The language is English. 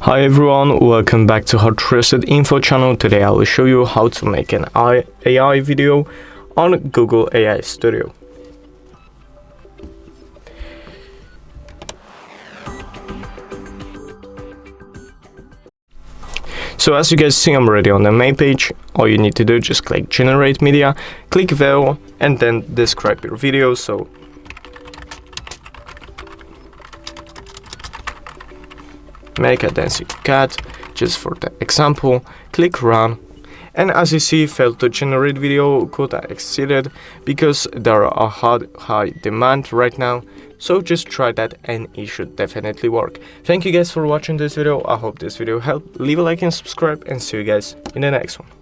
Hi everyone, welcome back to HardReset.Info channel. Today I will show you how to make an AI video on Google AI Studio. So as you guys see, I'm already on the main page. All you need to do is just click generate media, click video, and then describe your video. So make a dancing cat, just for the example, click run, and as you see, failed to generate video, quota exceeded because there are high demand right now. So just try that and it should definitely work. Thank you guys for watching this video. I hope this video helped. Leave a like and subscribe, and see you guys in the next one.